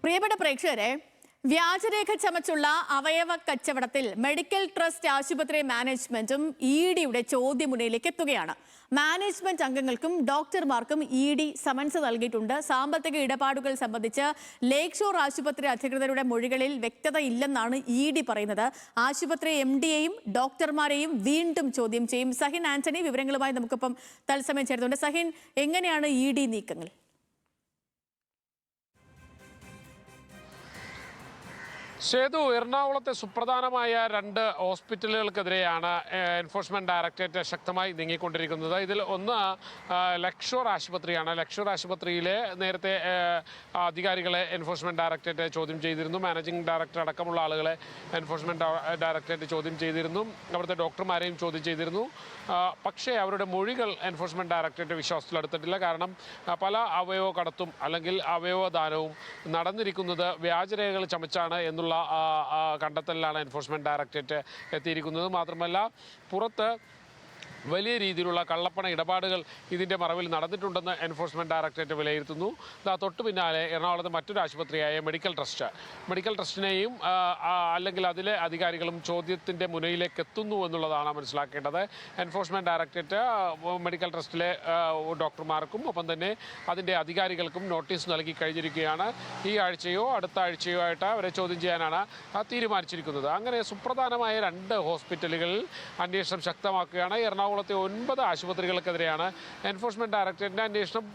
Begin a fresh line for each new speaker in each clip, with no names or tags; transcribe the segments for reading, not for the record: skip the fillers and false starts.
പ്രിയപ്പെട്ട പ്രേക്ഷകരെ, വ്യാജരേഖ ചമച്ചുള്ള അവയവ കച്ചവടത്തിൽ മെഡിക്കൽ ട്രസ്റ്റ് ആശുപത്രി മാനേജ്മെന്റും ഇഡിയുടെ ചോദ്യമുനയിലേക്ക് എത്തുകയാണ്. മാനേജ്മെന്റ് അംഗങ്ങൾക്കും ഡോക്ടർമാർക്കും ഇഡി സമൻസ് നൽകിയിട്ടുണ്ട്. സാമ്പത്തിക ഇടപാടുകൾ സംബന്ധിച്ച് ലേക്ക് ഷോർ ആശുപത്രി അധികൃതരുടെ മൊഴികളിൽ വ്യക്തതയില്ലെന്നാണ് ഇഡി പറയുന്നത്. ആശുപത്രി എംഡിയെയും ഡോക്ടർമാരെയും വീണ്ടും ചോദ്യം ചെയ്യും. സഹിൻ ആന്റണി വിവരങ്ങളുമായി നമുക്കിപ്പം തത്സമയം ചേർന്നുണ്ട്. സഹിൻ, എങ്ങനെയാണ് ഇഡി നീക്കങ്ങൾ?
സേതു, എറണാകുളത്തെ സുപ്രധാനമായ 2 ഹോസ്പിറ്റലുകൾക്കെതിരെയാണ് എൻഫോഴ്സ്മെന്റ് ഡയറക്ടറേറ്റ് ശക്തമായി നീങ്ങിക്കൊണ്ടിരിക്കുന്നത്. ഇതിൽ ഒന്ന് ലേക്ക് ഷോർ ആശുപത്രിയാണ്. ലേക്ക് ഷോർ ആശുപത്രിയിലെ നേരത്തെ അധികാരികളെ എൻഫോഴ്സ്മെന്റ് ഡയറക്ടറേറ്റ് ചോദ്യം ചെയ്തിരുന്നു. മാനേജിംഗ് ഡയറക്ടർ അടക്കമുള്ള ആളുകളെ എൻഫോഴ്സ്മെന്റ് ഡയറക്ടറേറ്റ് ചോദ്യം ചെയ്തിരുന്നു. അവിടുത്തെ ഡോക്ടർമാരെയും ചോദ്യം ചെയ്തിരുന്നു. പക്ഷേ അവരുടെ മൊഴികൾ എൻഫോഴ്സ്മെന്റ് ഡയറക്ടറേറ്റ് വിശ്വാസത്തിലെടുത്തിട്ടില്ല. കാരണം പല അവയവ കടത്തും അല്ലെങ്കിൽ അവയവദാനവും നടന്നിരിക്കുന്നത് വ്യാജരേഖകൾ ചമച്ചാണ് എന്നുള്ള കണ്ടെത്തലിലാണ് എൻഫോഴ്സ്മെന്റ് ഡയറക്ടറേറ്റ് എത്തിയിരിക്കുന്നത്. മാത്രമല്ല, പുറത്ത് വലിയ രീതിയിലുള്ള കള്ളപ്പണ ഇടപാടുകൾ ഇതിൻ്റെ മറവിൽ നടന്നിട്ടുണ്ടെന്ന് എൻഫോഴ്സ്മെന്റ് ഡയറക്ടറേറ്റ് വിലയിരുത്തുന്നു. തൊട്ടു പിന്നാലെ എറണാകുളത്ത് മറ്റൊരു ആശുപത്രിയായ മെഡിക്കൽ ട്രസ്റ്റിനെയും അല്ലെങ്കിൽ അതിലെ അധികാരികളും ചോദ്യത്തിൻ്റെ മുനയിലേക്ക് എത്തുന്നു എന്നുള്ളതാണ് മനസ്സിലാക്കേണ്ടത്. എൻഫോഴ്സ്മെന്റ് ഡയറക്ടറേറ്റ് മെഡിക്കൽ ട്രസ്റ്റിലെ ഡോക്ടർമാർക്കും ഒപ്പം തന്നെ അതിൻ്റെ അധികാരികൾക്കും നോട്ടീസ് നൽകി കഴിഞ്ഞിരിക്കുകയാണ്. ഈ ആഴ്ചയോ അടുത്ത ആഴ്ചയോ ആയിട്ട് അവരെ ചോദ്യം ചെയ്യാനാണ് തീരുമാനിച്ചിരിക്കുന്നത്. അങ്ങനെ സുപ്രധാനമായ 2 ഹോസ്പിറ്റലുകളിൽ അന്വേഷണം ശക്തമാക്കുകയാണ്. എറണാകുളത്തെ 9 ആശുപത്രികൾക്കെതിരെയാണ് എൻഫോഴ്സ്മെന്റ് ഡയറക്ടറേറ്റിന്റെ അന്വേഷണം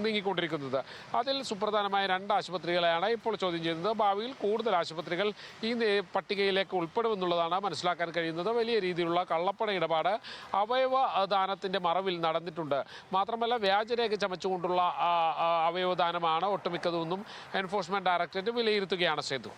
നീങ്ങിക്കൊണ്ടിരിക്കുന്നത്. അതിൽ സുപ്രധാനമായ 2 ആശുപത്രികളെയാണ് ഇപ്പോൾ ചോദ്യം ചെയ്യുന്നത്. ഭാവിയിൽ കൂടുതൽ ആശുപത്രികൾ ഈ പട്ടികയിലേക്ക് ഉൾപ്പെടുമെന്നുള്ളതാണ് മനസ്സിലാക്കാൻ കഴിയുന്നത്. വലിയ രീതിയിലുള്ള കള്ളപ്പണ ഇടപാട് അവയവദാനത്തിന്റെ മറവിൽ നടന്നിട്ടുണ്ട്. മാത്രമല്ല, വ്യാജരേഖ ചമച്ചുകൊണ്ടുള്ള അവയവദാനമാണ് ഒട്ടുമിക്കതെന്നും എൻഫോഴ്സ്മെന്റ് ഡയറക്ടറേറ്റ് വിലയിരുത്തുകയാണ്. സേതു.